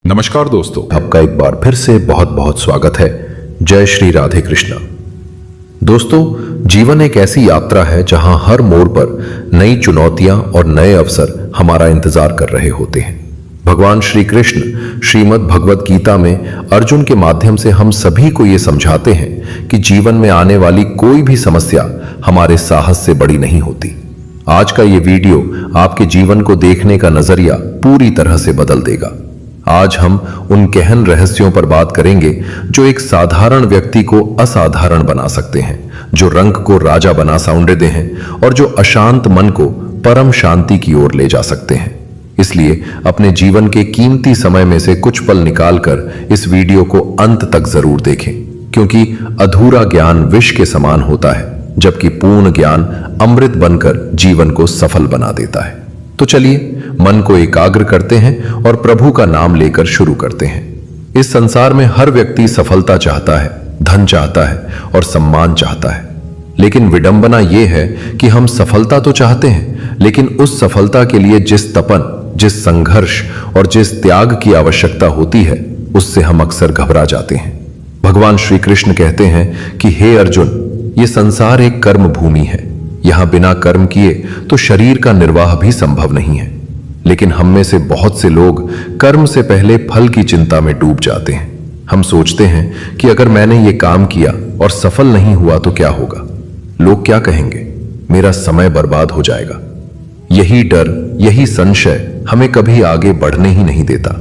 नमस्कार दोस्तों, आपका एक बार फिर से बहुत बहुत स्वागत है। जय श्री राधे कृष्णा। दोस्तों, जीवन एक ऐसी यात्रा है जहां हर मोड़ पर नई चुनौतियां और नए अवसर हमारा इंतजार कर रहे होते हैं। भगवान श्री कृष्ण श्रीमद् भगवद गीता में अर्जुन के माध्यम से हम सभी को ये समझाते हैं कि जीवन में आने वाली कोई भी समस्या हमारे साहस से बड़ी नहीं होती। आज का ये वीडियो आपके जीवन को देखने का नजरिया पूरी तरह से बदल देगा। आज हम उन गहन रहस्यों पर बात करेंगे जो एक साधारण व्यक्ति को असाधारण बना सकते हैं, जो रंग को राजा बना देते हैं और जो अशांत मन को परम शांति की ओर ले जा सकते हैं। इसलिए अपने जीवन के कीमती समय में से कुछ पल निकालकर इस वीडियो को अंत तक जरूर देखें, क्योंकि अधूरा ज्ञान विष के समान होता है, जबकि पूर्ण ज्ञान अमृत बनकर जीवन को सफल बना देता है। तो चलिए मन को एकाग्र करते हैं और प्रभु का नाम लेकर शुरू करते हैं। इस संसार में हर व्यक्ति सफलता चाहता है, धन चाहता है और सम्मान चाहता है, लेकिन विडंबना यह है कि हम सफलता तो चाहते हैं, लेकिन उस सफलता के लिए जिस तपन, जिस संघर्ष और जिस त्याग की आवश्यकता होती है, उससे हम अक्सर घबरा जाते हैं। भगवान श्री कृष्ण कहते हैं कि हे अर्जुन, ये संसार एक कर्म भूमि है। यहां बिना कर्म किए तो शरीर का निर्वाह भी संभव नहीं है। लेकिन हम में से बहुत से लोग कर्म से पहले फल की चिंता में डूब जाते हैं। हम सोचते हैं कि अगर मैंने ये काम किया और सफल नहीं हुआ तो क्या होगा, लोग क्या कहेंगे, मेरा समय बर्बाद हो जाएगा। यही डर, यही संशय हमें कभी आगे बढ़ने ही नहीं देता।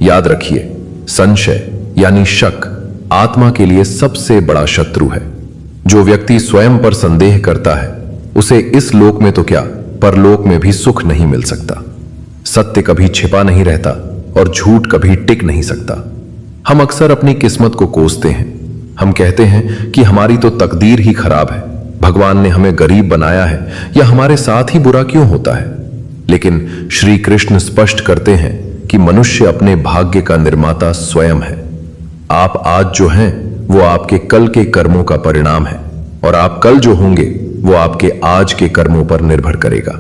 याद रखिए, संशय यानी शक आत्मा के लिए सबसे बड़ा शत्रु है। जो व्यक्ति स्वयं पर संदेह करता है, उसे इस लोक में तो क्या, परलोक में भी सुख नहीं मिल सकता। सत्य कभी छिपा नहीं रहता और झूठ कभी टिक नहीं सकता। हम अक्सर अपनी किस्मत को कोसते हैं। हम कहते हैं कि हमारी तो तकदीर ही खराब है, भगवान ने हमें गरीब बनाया है, या हमारे साथ ही बुरा क्यों होता है। लेकिन श्री कृष्ण स्पष्ट करते हैं कि मनुष्य अपने भाग्य का निर्माता स्वयं है। आप आज जो हैं वो आपके कल के कर्मों का परिणाम है, और आप कल जो होंगे वो आपके आज के कर्मों पर निर्भर करेगा।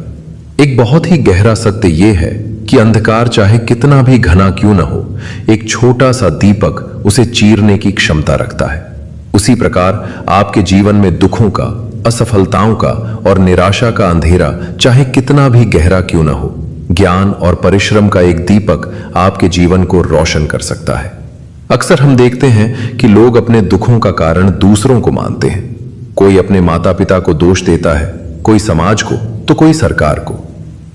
एक बहुत ही गहरा सत्य यह है कि अंधकार चाहे कितना भी घना क्यों न हो, एक छोटा सा दीपक उसे चीरने की क्षमता रखता है। उसी प्रकार आपके जीवन में दुखों का, असफलताओं का और निराशा का अंधेरा चाहे कितना भी गहरा क्यों न हो, ज्ञान और परिश्रम का एक दीपक आपके जीवन को रोशन कर सकता है। अक्सर हम देखते हैं कि लोग अपने दुखों का कारण दूसरों को मानते हैं। कोई अपने माता पिता को दोष देता है, कोई समाज को, तो कोई सरकार को।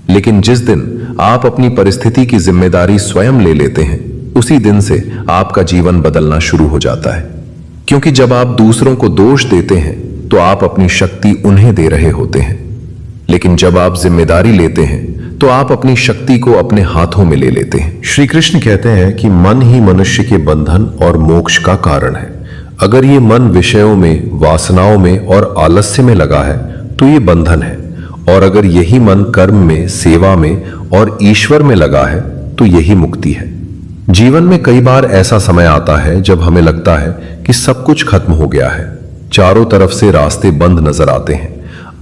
लेकिन जिस दिन आप अपनी परिस्थिति की जिम्मेदारी स्वयं ले लेते हैं, उसी दिन से आपका जीवन बदलना शुरू हो जाता है। क्योंकि जब आप दूसरों को दोष देते हैं तो आप अपनी शक्ति उन्हें दे रहे होते हैं, लेकिन जब आप जिम्मेदारी लेते हैं तो आप अपनी शक्ति को अपने हाथों में ले लेते हैं। श्री कृष्ण कहते हैं कि मन ही मनुष्य के बंधन और मोक्ष का कारण है। अगर ये मन विषयों में, वासनाओं में और आलस्य में लगा है तो ये बंधन है, और अगर यही मन कर्म में, सेवा में और ईश्वर में लगा है तो यही मुक्ति है। जीवन में कई बार ऐसा समय आता है जब हमें लगता है कि सब कुछ खत्म हो गया है, चारों तरफ से रास्ते बंद नजर आते हैं,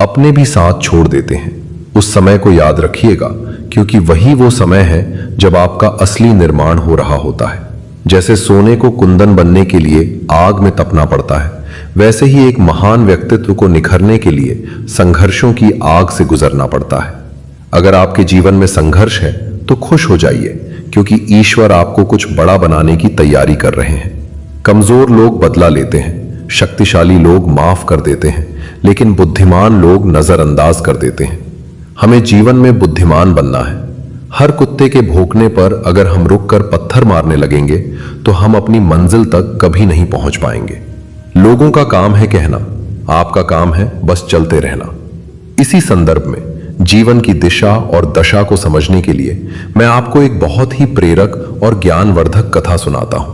अपने भी साथ छोड़ देते हैं। उस समय को याद रखिएगा, क्योंकि वही वो समय है जब आपका असली निर्माण हो रहा होता है। जैसे सोने को कुंदन बनने के लिए आग में तपना पड़ता है, वैसे ही एक महान व्यक्तित्व को निखरने के लिए संघर्षों की आग से गुजरना पड़ता है। अगर आपके जीवन में संघर्ष है तो खुश हो जाइए, क्योंकि ईश्वर आपको कुछ बड़ा बनाने की तैयारी कर रहे हैं। कमजोर लोग बदला लेते हैं, शक्तिशाली लोग माफ कर देते हैं, लेकिन बुद्धिमान लोग नजरअंदाज कर देते हैं। हमें जीवन में बुद्धिमान बनना है। हर कुत्ते के भौंकने पर अगर हम रुककर पत्थर मारने लगेंगे तो हम अपनी मंजिल तक कभी नहीं पहुंच पाएंगे। लोगों का काम है कहना, आपका काम है बस चलते रहना। इसी संदर्भ में जीवन की दिशा और दशा को समझने के लिए मैं आपको एक बहुत ही प्रेरक और ज्ञानवर्धक कथा सुनाता हूं।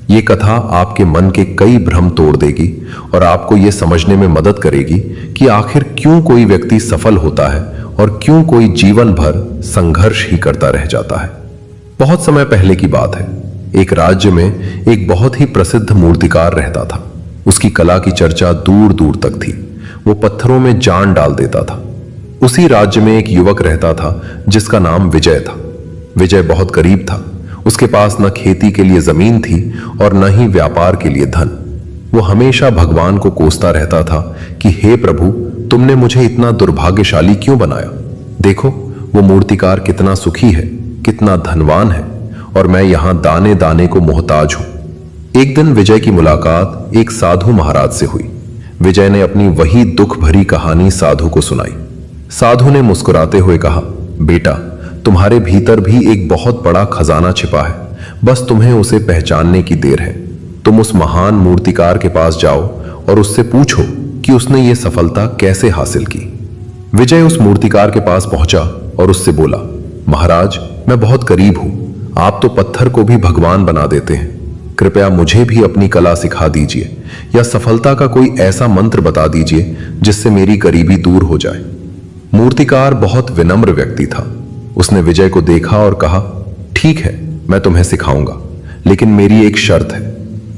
ये कथा आपके मन के कई भ्रम तोड़ देगी और आपको ये समझने में मदद करेगी कि आखिर क्यों कोई व्यक्ति सफल होता है और क्यों कोई जीवन भर संघर्ष ही करता रह जाता है। बहुत समय पहले की बात है। एक राज्य में एक बहुत ही प्रसिद्ध मूर्तिकार रहता था। उसकी कला की चर्चा दूर दूर तक थी। वो पत्थरों में जान डाल देता था। उसी राज्य में एक युवक रहता था जिसका नाम विजय था। विजय बहुत गरीब था। उसके पास न खेती के लिए जमीन थी और न ही व्यापार के लिए धन। वो हमेशा भगवान को कोसता रहता था कि हे प्रभु, तुमने मुझे इतना दुर्भाग्यशाली क्यों बनाया। देखो वो मूर्तिकार कितना सुखी है, कितना धनवान है, और मैं यहां दाने दाने को मोहताज हूं। एक दिन विजय की मुलाकात एक साधु महाराज से हुई। विजय ने अपनी वही दुख भरी कहानी साधु को सुनाई। साधु ने मुस्कुराते हुए कहा, बेटा, तुम्हारे भीतर भी एक बहुत बड़ा खजाना छिपा है, बस तुम्हें उसे पहचानने की देर है। तुम उस महान मूर्तिकार के पास जाओ और उससे पूछो कि उसने ये सफलता कैसे हासिल की। विजय उस मूर्तिकार के पास पहुंचा और उससे बोला, महाराज, मैं बहुत गरीब हूं, आप तो पत्थर को भी भगवान बना देते हैं, कृपया मुझे भी अपनी कला सिखा दीजिए, या सफलता का कोई ऐसा मंत्र बता दीजिए जिससे मेरी गरीबी दूर हो जाए। मूर्तिकार बहुत विनम्र व्यक्ति था। उसने विजय को देखा और कहा, ठीक है, मैं तुम्हें सिखाऊंगा, लेकिन मेरी एक शर्त है।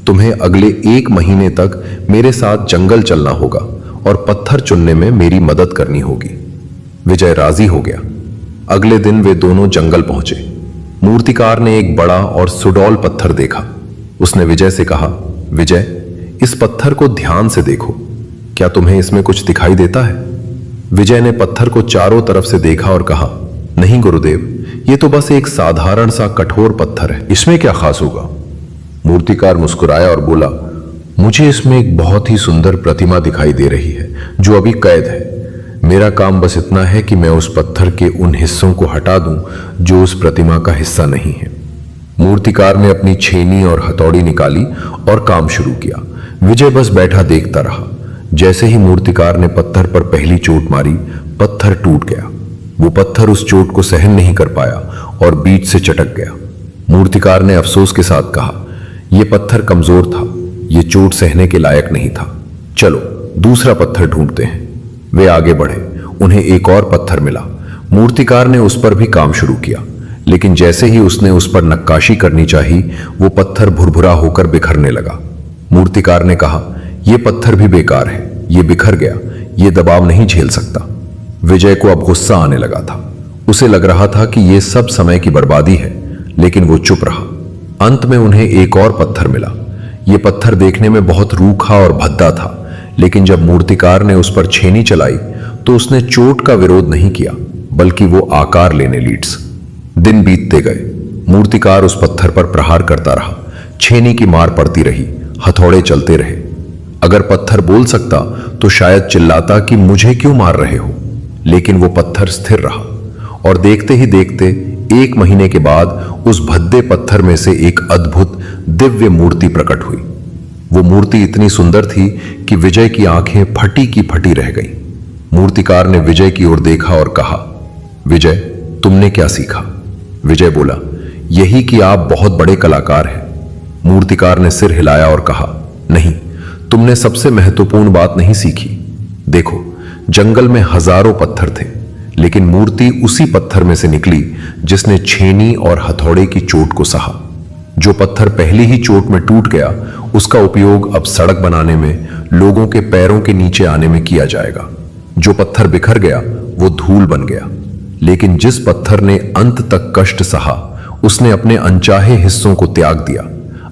तुम्हें अगले 1 महीने तक मेरे साथ जंगल चलना होगा और पत्थर चुनने में मेरी मदद करनी होगी। विजय राजी हो गया। अगले दिन वे दोनों जंगल पहुंचे। मूर्तिकार ने एक बड़ा और सुडौल पत्थर देखा। उसने विजय से कहा, विजय, इस पत्थर को ध्यान से देखो, क्या तुम्हें इसमें कुछ दिखाई देता है? विजय ने पत्थर को चारों तरफ से देखा और कहा, नहीं गुरुदेव, ये तो बस एक साधारण सा कठोर पत्थर है, इसमें क्या खास होगा? मूर्तिकार मुस्कुराया और बोला, मुझे इसमें एक बहुत ही सुंदर प्रतिमा दिखाई दे रही है जो अभी कैद है। मेरा काम बस इतना है कि मैं उस पत्थर के उन हिस्सों को हटा दूं जो उस प्रतिमा का हिस्सा नहीं है। मूर्तिकार ने अपनी छेनी और हथौड़ी निकाली और काम शुरू किया। विजय बस बैठा देखता रहा। जैसे ही मूर्तिकार ने पत्थर पर पहली चोट मारी, पत्थर टूट गया। वो पत्थर उस चोट को सहन नहीं कर पाया और बीच से चटक गया। मूर्तिकार ने अफसोस के साथ कहा, यह पत्थर कमजोर था, यह चोट सहने के लायक नहीं था। चलो दूसरा पत्थर ढूंढते हैं। वे आगे बढ़े। उन्हें एक और पत्थर मिला। मूर्तिकार ने उस पर भी काम शुरू किया, लेकिन जैसे ही उसने उस पर नक्काशी करनी चाहिए, वो पत्थर भुरभुरा होकर बिखरने लगा। मूर्तिकार ने कहा, यह पत्थर भी बेकार है, यह बिखर गया, यह दबाव नहीं झेल सकता। विजय को अब गुस्सा आने लगा था। उसे लग रहा था कि यह सब समय की बर्बादी है, लेकिन वो चुप रहा। अंत में उन्हें एक और पत्थर मिला। यह पत्थर देखने में बहुत रूखा और भद्दा था, लेकिन जब मूर्तिकार ने उस पर छेनी चलाई तो उसने चोट का विरोध नहीं किया, बल्कि वो आकार लेने लीड्स। दिन बीतते गए। मूर्तिकार उस पत्थर पर प्रहार करता रहा। छेनी की मार पड़ती रही, हथौड़े चलते रहे। अगर पत्थर बोल सकता तो शायद चिल्लाता कि मुझे क्यों मार रहे हो, लेकिन वो पत्थर स्थिर रहा। और देखते ही देखते 1 महीने के बाद उस भद्दे पत्थर में से एक अद्भुत दिव्य मूर्ति प्रकट हुई। वो मूर्ति इतनी सुंदर थी कि विजय की आंखें फटी की फटी रह गईं। मूर्तिकार ने विजय की ओर देखा और कहा, विजय, तुमने क्या सीखा? विजय बोला, यही कि आप बहुत बड़े कलाकार हैं। मूर्तिकार ने सिर हिलाया और कहा, नहीं, तुमने सबसे महत्वपूर्ण बात नहीं सीखी। देखो, जंगल में हजारों पत्थर थे, लेकिन मूर्ति उसी पत्थर में से निकली जिसने छेनी और हथौड़े की चोट को सहा। जो पत्थर पहली ही चोट में टूट गया, उसका उपयोग अब सड़क बनाने में, लोगों के पैरों के नीचे आने में किया जाएगा। जो पत्थर बिखर गया वो धूल बन गया, लेकिन जिस पत्थर ने अंत तक कष्ट सहा, उसने अपने अनचाहे हिस्सों को त्याग दिया।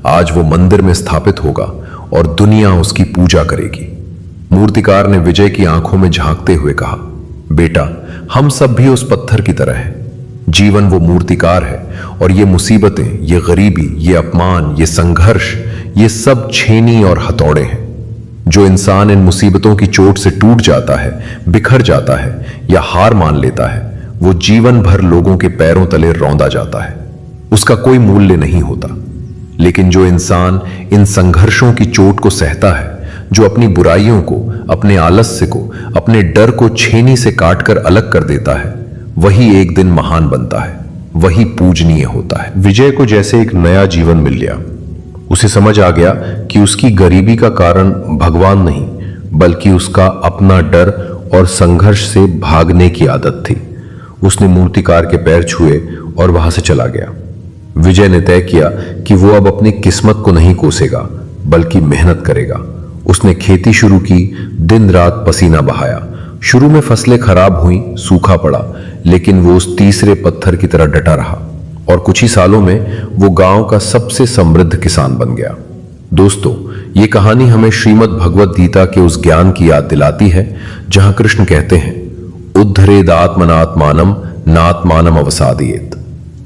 आज वो मंदिर में स्थापित होगा और दुनिया उसकी पूजा करेगी। मूर्तिकार ने विजय की आंखों में झांकते हुए कहा, बेटा, हम सब भी उस पत्थर की तरह हैं। जीवन वो मूर्तिकार है, और ये मुसीबतें, ये गरीबी, ये अपमान, ये संघर्ष, ये सब छेनी और हथौड़े हैं। जो इंसान इन मुसीबतों की चोट से टूट जाता है, बिखर जाता है या हार मान लेता है, वो जीवन भर लोगों के पैरों तले रौंदा जाता है। उसका कोई मूल्य नहीं होता। लेकिन जो इंसान इन संघर्षों की चोट को सहता है, जो अपनी बुराइयों को, अपने आलस्य को, अपने डर को छेनी से काटकर अलग कर देता है, वही एक दिन महान बनता है, वही पूजनीय होता है। विजय को जैसे एक नया जीवन मिल गया। उसे समझ आ गया कि उसकी गरीबी का कारण भगवान नहीं, बल्कि उसका अपना डर और संघर्ष से भागने की आदत थी। उसने मूर्तिकार के पैर छुए और वहां से चला गया। विजय ने तय किया कि वो अब अपनी किस्मत को नहीं कोसेगा, बल्कि मेहनत करेगा। उसने खेती शुरू की, दिन रात पसीना बहाया। शुरू में फसलें खराब हुई, सूखा पड़ा, लेकिन वो उस तीसरे पत्थर की तरह डटा रहा। और कुछ ही सालों में वो गांव का सबसे समृद्ध किसान बन गया। दोस्तों, ये कहानी हमें श्रीमद् भगवद गीता के उस ज्ञान की याद दिलाती है जहां कृष्ण कहते हैं, उद्धरेद आत्मनात्मानम नात्मानम अवसादयेत।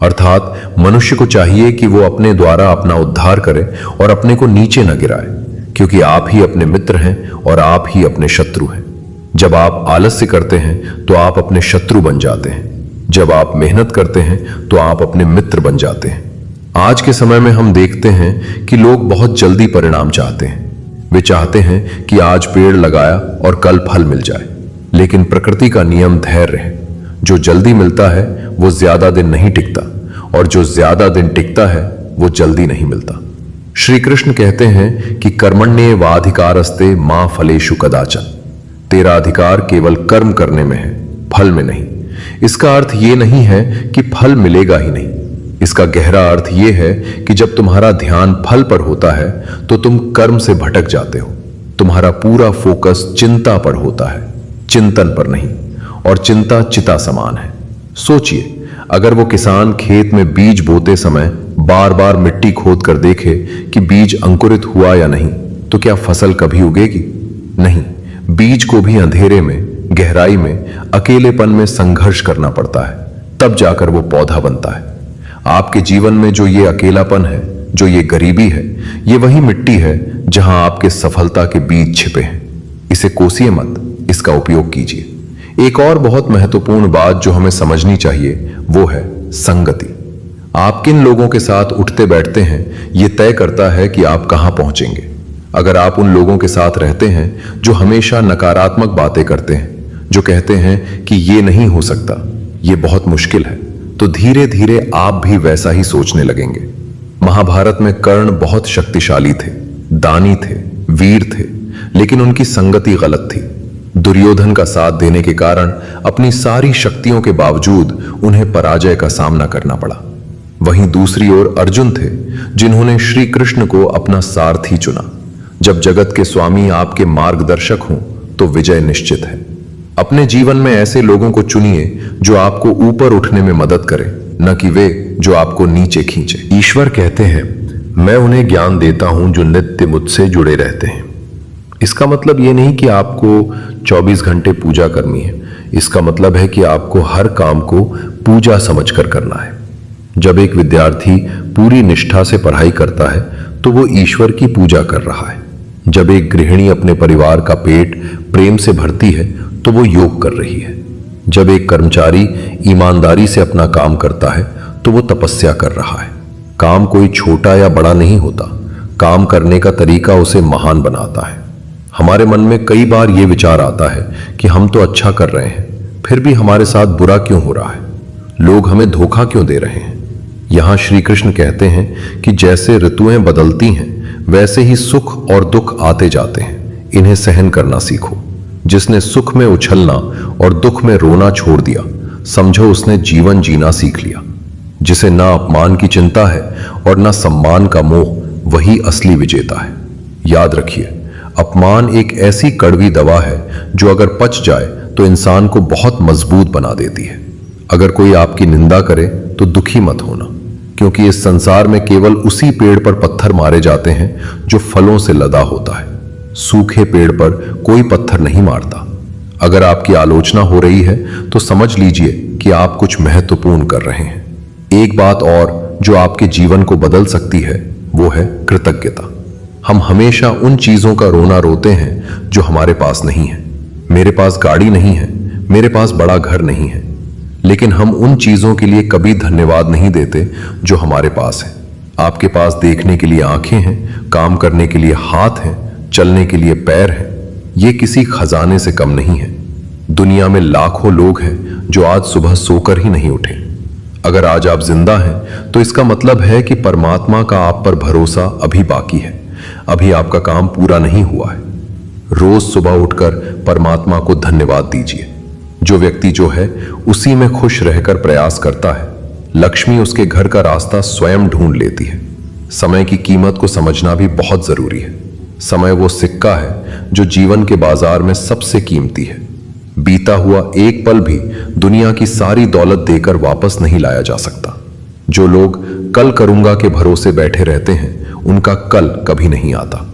अर्थात मनुष्य को चाहिए कि वो अपने द्वारा अपना उद्धार करे और अपने को नीचे न गिराए, क्योंकि आप ही अपने मित्र हैं और आप ही अपने शत्रु हैं। जब आप आलस्य करते हैं तो आप अपने शत्रु बन जाते हैं, जब आप मेहनत करते हैं तो आप अपने मित्र बन जाते हैं। आज के समय में हम देखते हैं कि लोग बहुत जल्दी परिणाम चाहते हैं। वे चाहते हैं कि आज पेड़ लगाया और कल फल मिल जाए, लेकिन प्रकृति का नियम धैर्य है। जो जल्दी मिलता है वो ज्यादा दिन नहीं टिकता, और जो ज्यादा दिन टिकता है वो जल्दी नहीं मिलता। श्री कृष्ण कहते हैं कि कर्मण्येवाधिकारस्ते मां फलेषु कदाचन। तेरा अधिकार केवल कर्म करने में है, फल में नहीं। इसका अर्थ ये नहीं है कि फल मिलेगा ही नहीं। इसका गहरा अर्थ ये है कि जब तुम्हारा ध्यान फल पर होता है तो तुम कर्म से भटक जाते हो। तुम्हारा पूरा फोकस चिंता पर होता है, चिंतन पर नहीं। और चिंता चिता समान है। सोचिए, अगर वो किसान खेत में बीज बोते समय बार बार मिट्टी खोद कर देखे कि बीज अंकुरित हुआ या नहीं, तो क्या फसल कभी उगेगी? नहीं। बीज को भी अंधेरे में, गहराई में, अकेलेपन में संघर्ष करना पड़ता है, तब जाकर वो पौधा बनता है। आपके जीवन में जो ये अकेलापन है, जो ये गरीबी है, ये वही मिट्टी है जहां आपके सफलता के बीज छिपे हैं। इसे कोसिए मत, इसका उपयोग कीजिए। एक और बहुत महत्वपूर्ण बात जो हमें समझनी चाहिए वो है संगति। आप किन लोगों के साथ उठते बैठते हैं, यह तय करता है कि आप कहां पहुंचेंगे। अगर आप उन लोगों के साथ रहते हैं जो हमेशा नकारात्मक बातें करते हैं, जो कहते हैं कि ये नहीं हो सकता, ये बहुत मुश्किल है, तो धीरे धीरे आप भी वैसा ही सोचने लगेंगे। महाभारत में कर्ण बहुत शक्तिशाली थे, दानी थे, वीर थे, लेकिन उनकी संगति गलत थी। दुर्योधन का साथ देने के कारण अपनी सारी शक्तियों के बावजूद उन्हें पराजय का सामना करना पड़ा। वहीं दूसरी ओर अर्जुन थे, जिन्होंने श्री कृष्ण को अपना सारथी चुना। जब जगत के स्वामी आपके मार्गदर्शक हों तो विजय निश्चित है। अपने जीवन में ऐसे लोगों को चुनिए जो आपको ऊपर उठने में मदद करें, न कि वे जो आपको नीचे खींचे। ईश्वर कहते हैं, मैं उन्हें ज्ञान देता हूं जो नित्य मुझसे जुड़े रहते हैं। इसका मतलब यह नहीं कि आपको 24 घंटे पूजा करनी है। इसका मतलब है कि आपको हर काम को पूजा समझकर करना है। जब एक विद्यार्थी पूरी निष्ठा से पढ़ाई करता है तो वो ईश्वर की पूजा कर रहा है। जब एक गृहिणी अपने परिवार का पेट प्रेम से भरती है तो वो योग कर रही है। जब एक कर्मचारी ईमानदारी से अपना काम करता है तो वो तपस्या कर रहा है। काम कोई छोटा या बड़ा नहीं होता, काम करने का तरीका उसे महान बनाता है। हमारे मन में कई बार ये विचार आता है कि हम तो अच्छा कर रहे हैं, फिर भी हमारे साथ बुरा क्यों हो रहा है, लोग हमें धोखा क्यों दे रहे हैं। यहां श्री कृष्ण कहते हैं कि जैसे ऋतुएं बदलती हैं वैसे ही सुख और दुख आते जाते हैं, इन्हें सहन करना सीखो। जिसने सुख में उछलना और दुख में रोना छोड़ दिया, समझो उसने जीवन जीना सीख लिया। जिसे ना अपमान की चिंता है और ना सम्मान का मोह, वही असली विजेता है। याद रखिए, अपमान एक ऐसी कड़वी दवा है जो अगर पच जाए तो इंसान को बहुत मजबूत बना देती है। अगर कोई आपकी निंदा करे तो दुखी मत होना, क्योंकि इस संसार में केवल उसी पेड़ पर पत्थर मारे जाते हैं जो फलों से लदा होता है। सूखे पेड़ पर कोई पत्थर नहीं मारता। अगर आपकी आलोचना हो रही है तो समझ लीजिए कि आप कुछ महत्वपूर्ण कर रहे हैं। एक बात और जो आपके जीवन को बदल सकती है वो है कृतज्ञता। हम हमेशा उन चीजों का रोना रोते हैं जो हमारे पास नहीं है। मेरे पास गाड़ी नहीं है, मेरे पास बड़ा घर नहीं है, लेकिन हम उन चीजों के लिए कभी धन्यवाद नहीं देते जो हमारे पास है। आपके पास देखने के लिए आंखें हैं, काम करने के लिए हाथ हैं, चलने के लिए पैर हैं। ये किसी खजाने से कम नहीं है। दुनिया में लाखों लोग हैं जो आज सुबह सोकर ही नहीं उठे। अगर आज आप जिंदा हैं तो इसका मतलब है कि परमात्मा का आप पर भरोसा अभी बाकी है, अभी आपका काम पूरा नहीं हुआ है। रोज सुबह उठकर परमात्मा को धन्यवाद दीजिए। जो व्यक्ति जो है उसी में खुश रहकर प्रयास करता है, लक्ष्मी उसके घर का रास्ता स्वयं ढूंढ लेती है। समय की कीमत को समझना भी बहुत जरूरी है। समय वो सिक्का है जो जीवन के बाजार में सबसे कीमती है। बीता हुआ एक पल भी दुनिया की सारी दौलत देकर वापस नहीं लाया जा सकता। जो लोग कल करूंगा के भरोसे बैठे रहते हैं उनका कल कभी नहीं आता।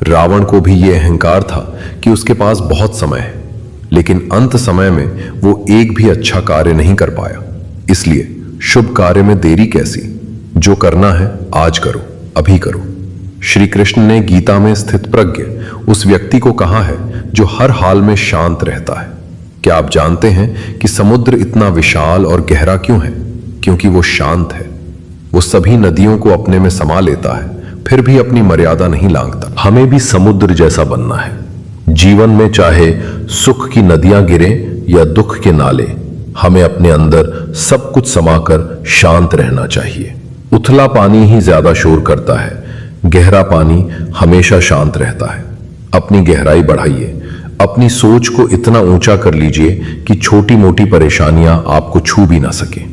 रावण को भी यह अहंकार था कि उसके पास बहुत समय है, लेकिन अंत समय में वो एक भी अच्छा कार्य नहीं कर पाया। इसलिए शुभ कार्य में देरी कैसी, जो करना है आज करो, अभी करो। श्री कृष्ण ने गीता में स्थित प्रज्ञ उस व्यक्ति को कहा है जो हर हाल में शांत रहता है। क्या आप जानते हैं कि समुद्र इतना विशाल और गहरा क्यों है? क्योंकि वो शांत है। वो सभी नदियों को अपने में समा लेता है, फिर भी अपनी मर्यादा नहीं लांघता। हमें भी समुद्र जैसा बनना है। जीवन में चाहे सुख की नदियां गिरें या दुख के नाले, हमें अपने अंदर सब कुछ समाकर शांत रहना चाहिए। उथला पानी ही ज्यादा शोर करता है, गहरा पानी हमेशा शांत रहता है। अपनी गहराई बढ़ाइए, अपनी सोच को इतना ऊंचा कर लीजिए कि छोटी मोटी परेशानियां आपको छू भी ना सके।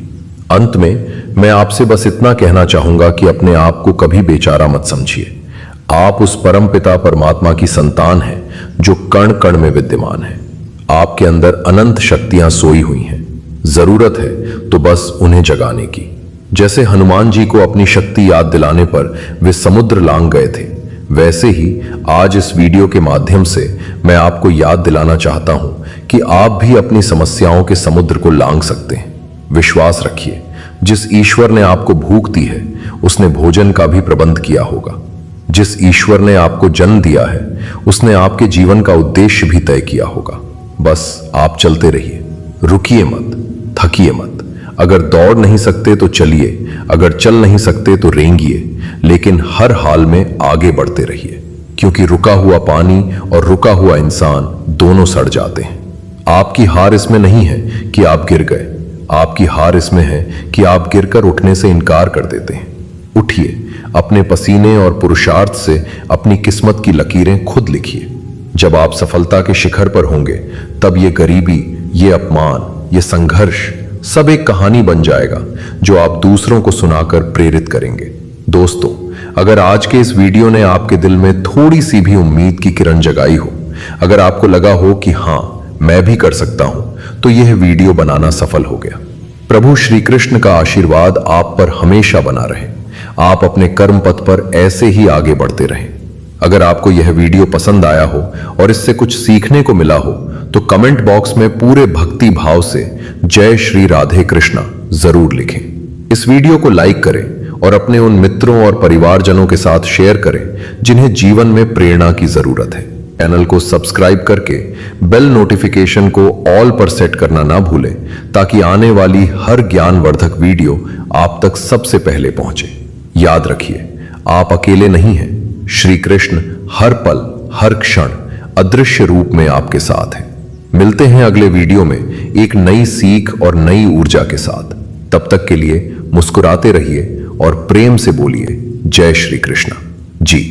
अंत में मैं आपसे बस इतना कहना चाहूंगा कि अपने आप को कभी बेचारा मत समझिए। आप उस परम पिता परमात्मा की संतान हैं जो कण कण में विद्यमान है। आपके अंदर अनंत शक्तियां सोई हुई हैं। जरूरत है तो बस उन्हें जगाने की। जैसे हनुमान जी को अपनी शक्ति याद दिलाने पर वे समुद्र लांघ गए थे, वैसे ही आज इस वीडियो के माध्यम से मैं आपको याद दिलाना चाहता हूं कि आप भी अपनी समस्याओं के समुद्र को लांघ सकते हैं। विश्वास रखिए, जिस ईश्वर ने आपको भूख दी है उसने भोजन का भी प्रबंध किया होगा। जिस ईश्वर ने आपको जन्म दिया है उसने आपके जीवन का उद्देश्य भी तय किया होगा। बस आप चलते रहिए, रुकिए मत, थकिए मत। अगर दौड़ नहीं सकते तो चलिए, अगर चल नहीं सकते तो रेंगिए, लेकिन हर हाल में आगे बढ़ते रहिए, क्योंकि रुका हुआ पानी और रुका हुआ इंसान दोनों सड़ जाते हैं। आपकी हार इसमें नहीं है कि आप गिर गए, आपकी हार इसमें है कि आप गिरकर उठने से इनकार कर देते हैं। उठिए, अपने पसीने और पुरुषार्थ से अपनी किस्मत की लकीरें खुद लिखिए। जब आप सफलता के शिखर पर होंगे तब ये गरीबी, ये अपमान, ये संघर्ष सब एक कहानी बन जाएगा जो आप दूसरों को सुनाकर प्रेरित करेंगे। दोस्तों, अगर आज के इस वीडियो ने आपके दिल में थोड़ी सी भी उम्मीद की किरण जगाई हो, अगर आपको लगा हो कि हां मैं भी कर सकता हूं, तो यह वीडियो बनाना सफल हो गया। प्रभु श्री कृष्ण का आशीर्वाद आप पर हमेशा बना रहे। आप अपने कर्म पथ पर ऐसे ही आगे बढ़ते रहें। अगर आपको यह वीडियो पसंद आया हो और इससे कुछ सीखने को मिला हो तो कमेंट बॉक्स में पूरे भक्ति भाव से जय श्री राधे कृष्णा जरूर लिखें। इस वीडियो को लाइक करें और अपने उन मित्रों और परिवारजनों के साथ शेयर करें जिन्हें जीवन में प्रेरणा की जरूरत है। चैनल को सब्सक्राइब करके बेल नोटिफिकेशन को ऑल पर सेट करना ना भूलें, ताकि आने वाली हर ज्ञानवर्धक वीडियो आप तक सबसे पहले पहुंचे। याद रखिए, आप अकेले नहीं हैं। श्री कृष्ण हर पल हर क्षण अदृश्य रूप में आपके साथ हैं। मिलते हैं अगले वीडियो में एक नई सीख और नई ऊर्जा के साथ। तब तक के लिए मुस्कुराते रहिए और प्रेम से बोलिए जय श्री कृष्ण जी।